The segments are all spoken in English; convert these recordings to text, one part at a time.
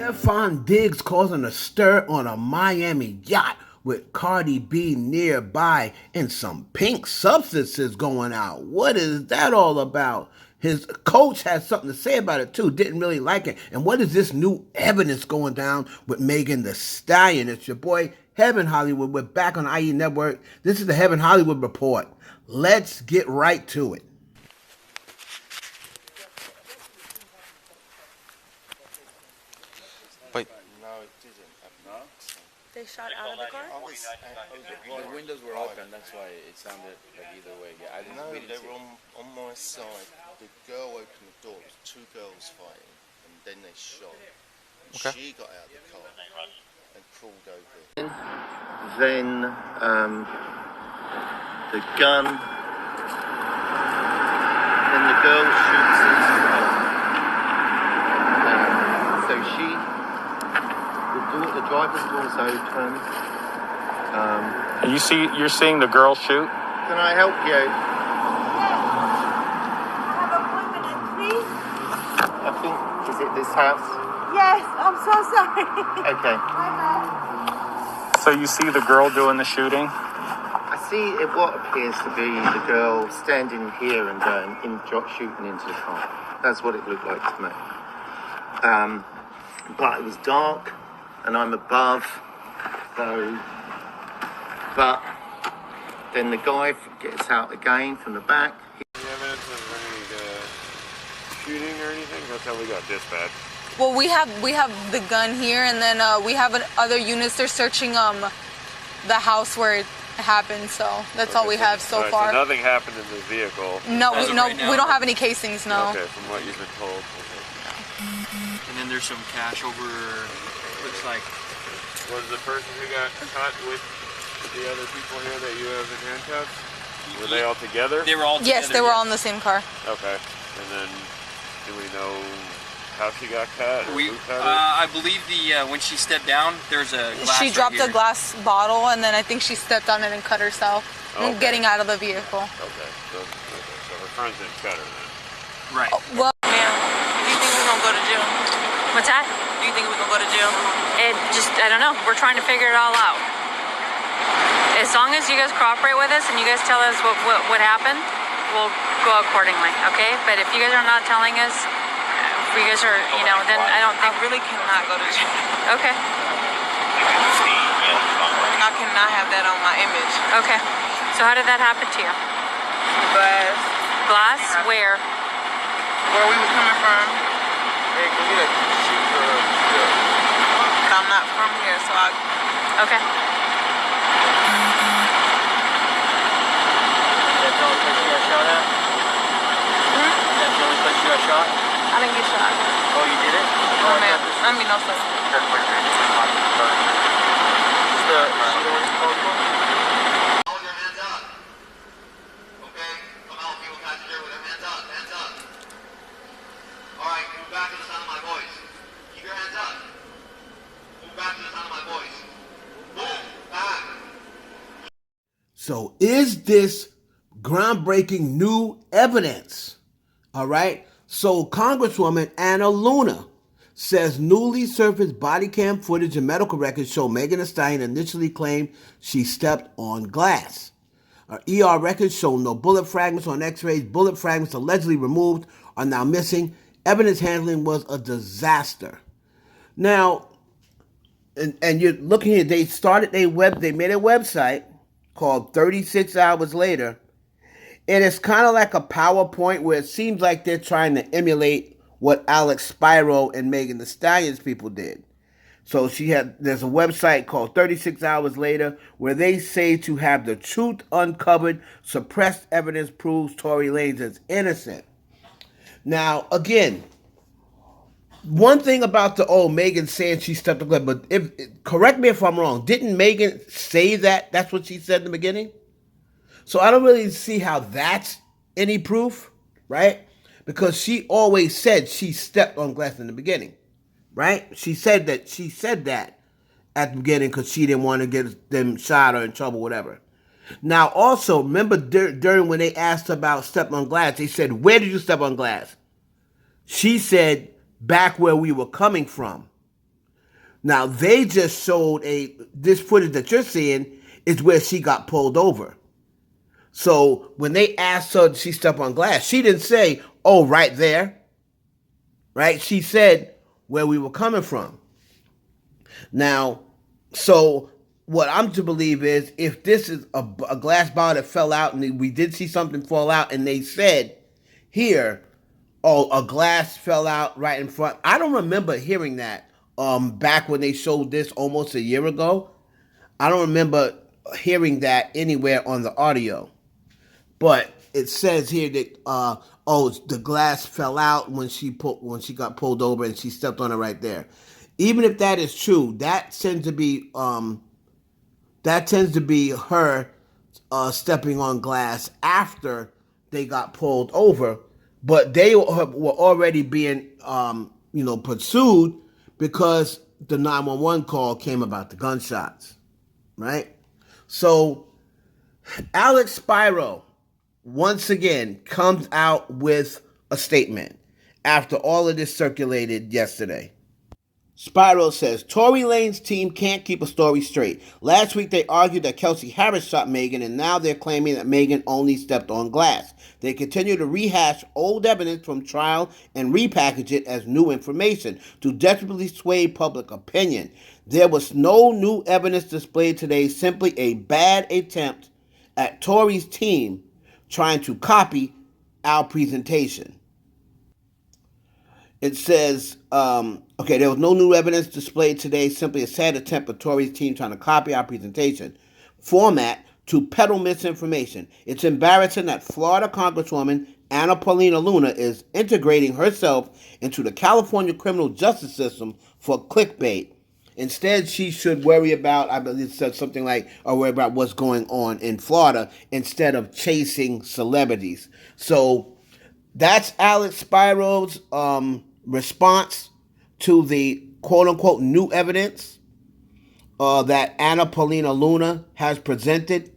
Stefon Diggs causing a stir on a Miami yacht with Cardi B nearby and some pink substances going out. What is that all about? His coach has something to say about it too. Didn't really like it. And what is this new evidence going down with Megan Thee Stallion? It's your boy Heaven Hollywood. We're back on IE Network. This is the Heaven Hollywood Report. Let's get right to it. Wait. No, it didn't. No? They shot out of the car? The windows were open, that's why it sounded like either way. Yeah, I didn't know. They were on my side. The girl opened the door. It was two girls fighting, and then they shot. Okay. She got out of the car and crawled over. Then the gun. Then the girl shoots it. So the driver's door's open. You're seeing the girl shoot? Can I help you? Yes. I have appointment at 3. I think, is it this house? Yes, I'm so sorry. Okay. So you see the girl doing the shooting? I see what appears to be the girl standing here and shooting into the car. That's what it looked like to me. But it was dark, and I'm above, so... But then the guy gets out again from the back. Any evidence of any shooting or anything? That's how we got dispatched. Well, we have the gun here, and then we have other units. They're searching the house where it happened, so that's all we have so far. So nothing happened in the vehicle? No, we don't have any casings, no. Okay, from what you've been told. Okay. And then there's some cash over, looks like. Was the person who got caught with the other people here that you have in handcuffs? Were they all together? They were all together. Yes, they were all in the same car. Okay. And then, do we know how she got cut? I believe when she stepped down, there's a glass. She dropped a glass bottle, and then I think she stepped on it and cut herself, getting out of the vehicle. Okay. So her friends didn't cut her then? Right. Well, Ma'am, do you think we're gonna go to jail? What's that? Do you think we're gonna go to jail? I don't know. We're trying to figure it all out. As long as you guys cooperate with us and you guys tell us what happened, we'll go accordingly, okay? But if you guys are not telling us, if you guys are, then I don't think... I really cannot go to jail. Okay. I cannot have that on my image. Okay. So how did that happen to you? Glass. Glass? Where? Where we were coming from. Hey, can we get a shoot for her? But I'm not from here, so I... Okay. That's the only place you got shot at? That's the only place you got shot? I didn't get shot. Oh, you did it? No, ma'am. I mean, no, sir. Hold your hands up. Okay? Come out, people passenger with their hands up. Hands up. All right, move back to the sound of my voice. Keep your hands up. Move back to the sound of my voice. Move back. So is this groundbreaking new evidence? All right. So Congresswoman Anna Luna says newly surfaced body cam footage and medical records show Megan Thee Stallion initially claimed she stepped on glass. Her ER records show no bullet fragments on x-rays. Bullet fragments allegedly removed are now missing. Evidence handling was a disaster. Now, and you're looking here, they made a website called 36 Hours Later. And it's kind of like a PowerPoint where it seems like they're trying to emulate what Alex Spiro and Megan Thee Stallion's people did. So there's a website called 36 Hours Later where they say to have the truth uncovered, suppressed evidence proves Tory Lanez is innocent. Now, again, one thing about Megan saying she stepped on glass, but correct me if I'm wrong, didn't Megan say that? That's what she said in the beginning? So I don't really see how that's any proof, right? Because she always said she stepped on glass in the beginning, right? She said that at the beginning because she didn't want to get them shot or in trouble, whatever. Now, also, remember during when they asked about stepping on glass, they said, where did you step on glass? She said, back where we were coming from. Now, they just showed this footage that you're seeing is where she got pulled over. So when they asked her, she stepped on glass, she didn't say, oh, right there, right? She said where we were coming from. Now, so what I'm to believe is if this is a glass bottle that fell out and we did see something fall out and they said here, oh, a glass fell out right in front. I don't remember hearing that back when they showed this almost a year ago. I don't remember hearing that anywhere on the audio. But it says here that the glass fell out when she got pulled over and she stepped on it right there. Even if that is true, that tends to be her stepping on glass after they got pulled over, but they were already being pursued because the 911 call came about the gunshots, right? So Alex Spiro once again comes out with a statement after all of this circulated yesterday. Spiro says, Tory Lanez team can't keep a story straight. Last week they argued that Kelsey Harris shot Megan, and now they're claiming that Megan only stepped on glass. They continue to rehash old evidence from trial and repackage it as new information to desperately sway public opinion. There was no new evidence displayed today, simply a bad attempt at Tory's team trying to copy our presentation. It says, there was no new evidence displayed today, simply a sad attempt of Tory's team trying to copy our presentation format to peddle misinformation. It's embarrassing that Florida Congresswoman Anna Paulina Luna is integrating herself into the California criminal justice system for clickbait. Instead, she should worry about, I believe it said something like, or worry about what's going on in Florida instead of chasing celebrities. So that's Alex Spiro's response to the quote-unquote new evidence that Anna Paulina Luna has presented.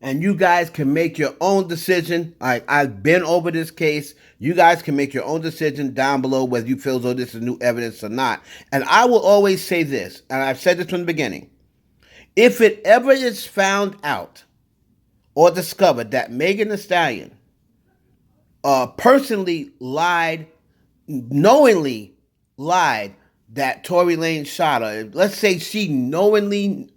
And you guys can make your own decision. I've been over this case. You guys can make your own decision down below whether you feel as though this is new evidence or not. And I will always say this, and I've said this from the beginning. If it ever is found out or discovered that Megan Thee Stallion personally knowingly lied that Tory Lanez shot her. Let's say she knowingly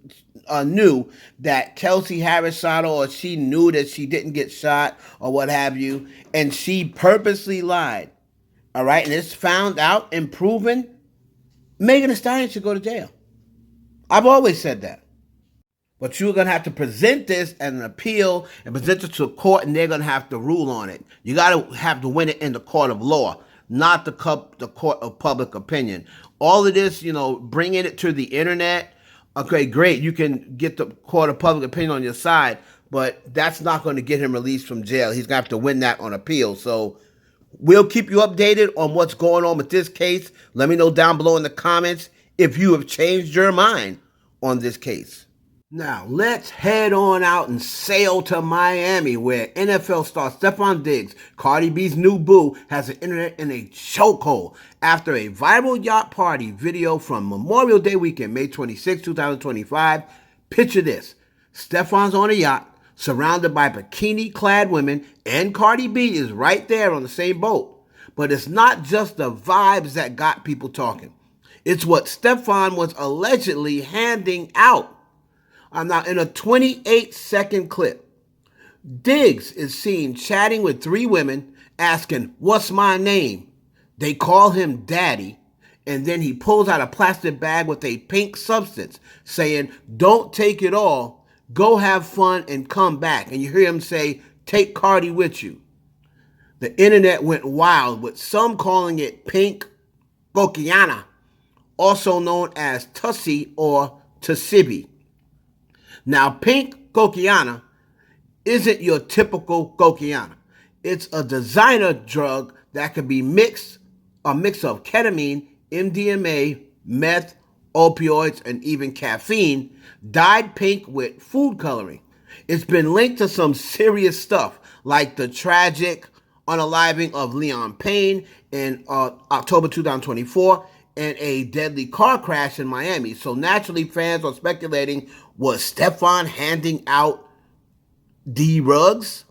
knew that Kelsey Harris shot her, or she knew that she didn't get shot, or what have you, and she purposely lied, all right, and it's found out and proven, Megan Thee Stallion should go to jail. I've always said that. But you're going to have to present this as an appeal and present it to a court, and they're going to have to rule on it. You got to have to win it in the court of law, not the court of public opinion. All of this, bringing it to the internet, okay, great. You can get the court of public opinion on your side, but that's not going to get him released from jail. He's going to have to win that on appeal. So we'll keep you updated on what's going on with this case. Let me know down below in the comments if you have changed your mind on this case. Now, let's head on out and sail to Miami, where NFL star Stefon Diggs, Cardi B's new boo, has the internet in a chokehold after a viral yacht party video from Memorial Day weekend, May 26, 2025. Picture this. Stefon's on a yacht, surrounded by bikini-clad women, and Cardi B is right there on the same boat. But it's not just the vibes that got people talking. It's what Stefon was allegedly handing out. Now, in a 28-second clip, Diggs is seen chatting with three women, asking, "What's my name?" They call him Daddy, and then he pulls out a plastic bag with a pink substance, saying, "Don't take it all, go have fun and come back." And you hear him say, "Take Cardi with you." The internet went wild, with some calling it Pink Gokiana, also known as Tussie or Tussibi. Now, Pink Gokiana isn't your typical Gokiana. It's a designer drug that can be a mix of ketamine, MDMA, meth, opioids, and even caffeine, dyed pink with food coloring. It's been linked to some serious stuff, like the tragic unaliving of Leon Payne in October 2024. in a deadly car crash in Miami. So naturally, fans are speculating, was Stefon handing out D rugs?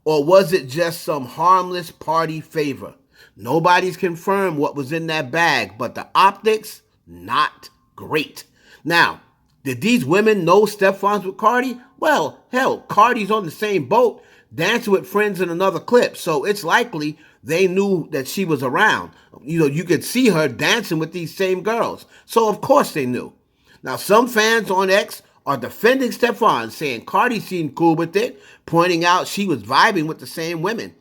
Or was it just some harmless party favor? Nobody's confirmed what was in that bag, but the optics, not great. Now, did these women know Stefon's with Cardi? Well, hell, Cardi's on the same boat, dancing with friends in another clip, so it's likely they knew that she was around. You could see her dancing with these same girls, so of course they knew. Now, some fans on X are defending Stefon, saying Cardi seemed cool with it, pointing out she was vibing with the same women.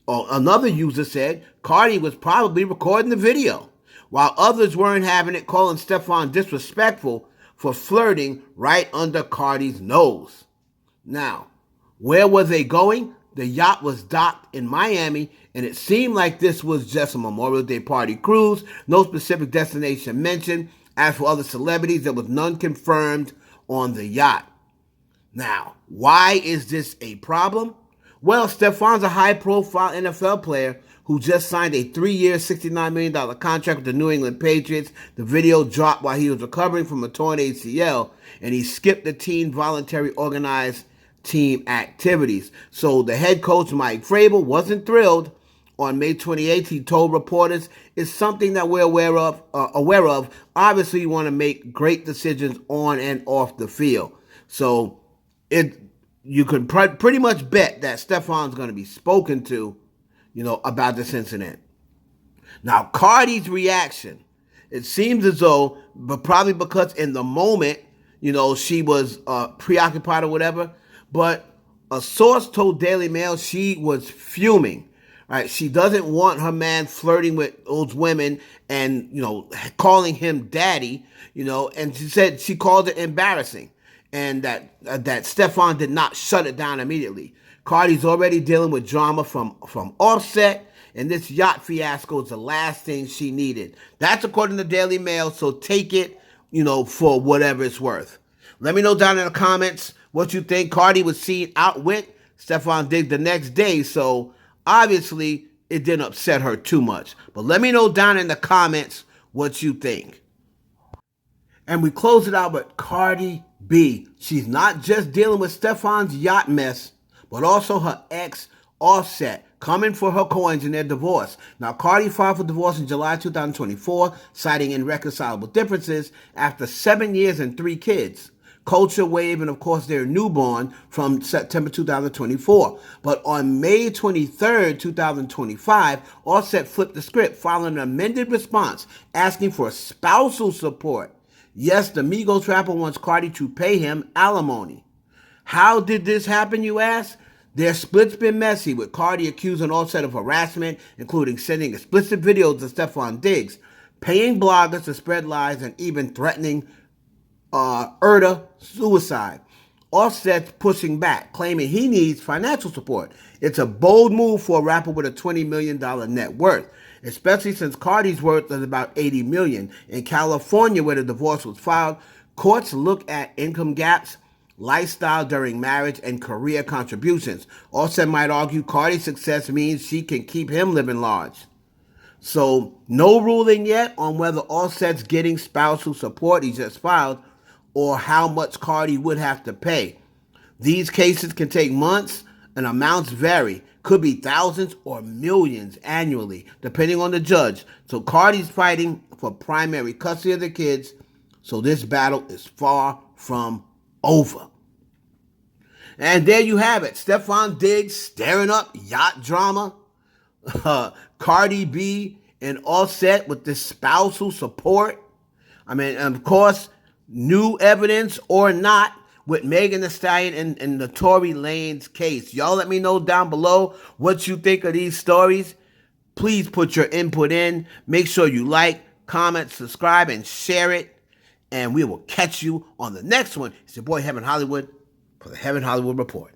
Another user said Cardi was probably recording the video, while others weren't having it, calling Stefon disrespectful for flirting right under Cardi's nose. Now, where were they going? The yacht was docked in Miami, and it seemed like this was just a Memorial Day party cruise. No specific destination mentioned. As for other celebrities, there was none confirmed on the yacht. Now, why is this a problem? Well, Stefon's a high-profile NFL player who just signed a 3-year, $69 million contract with the New England Patriots. The video dropped while he was recovering from a torn ACL, and he skipped the team voluntary organized team activities. So the head coach, Mike Vrabel, wasn't thrilled. On May 28th, he told reporters, it's something that we're aware of. Obviously, you want to make great decisions on and off the field. So you could pretty much bet that Stefon's going to be spoken to, about this incident. Now, Cardi's reaction, it seems as though, but probably because in the moment, she was preoccupied or whatever, but a source told Daily Mail she was fuming. Right? She doesn't want her man flirting with those women and, calling him daddy, and she said she called it embarrassing and that Stefon did not shut it down immediately. Cardi's already dealing with drama from Offset, and this yacht fiasco is the last thing she needed. That's according to Daily Mail, so take it, for whatever it's worth. Let me know down in the comments what you think. Cardi was seen out with Stefon Diggs the next day, so obviously, it didn't upset her too much. But let me know down in the comments what you think. And we close it out with Cardi B. She's not just dealing with Stefon's yacht mess, but also her ex, Offset, coming for her coins in their divorce. Now, Cardi filed for divorce in July 2024, citing irreconcilable differences after 7 years and 3 kids. Culture Wave, and of course their newborn from September 2024. But on May 23rd, 2025, Offset flipped the script following an amended response asking for spousal support. Yes, the Migos rapper wants Cardi to pay him alimony. How did this happen, you ask? Their split's been messy, with Cardi accusing Offset of harassment, including sending explicit videos to Stefon Diggs, paying bloggers to spread lies, and even threatening suicide. Offset's pushing back, claiming he needs financial support. It's a bold move for a rapper with a $20 million net worth, especially since Cardi's worth is about $80 million. In California, where the divorce was filed, courts look at income gaps, lifestyle during marriage, and career contributions. Offset might argue Cardi's success means she can keep him living large. So, no ruling yet on whether Offset's getting spousal support he just filed, or how much Cardi would have to pay. These cases can take months, and amounts vary. Could be thousands or millions annually, depending on the judge. So Cardi's fighting for primary custody of the kids, so this battle is far from over. And there you have it. Stefon Diggs stirring up yacht drama. Cardi B and Offset with this spousal support. Of course, new evidence or not with Megan Thee Stallion and the Tory Lanez case. Y'all let me know down below what you think of these stories. Please put your input in. Make sure you like, comment, subscribe, and share it. And we will catch you on the next one. It's your boy Heaven Hollywood for the Heaven Hollywood Report.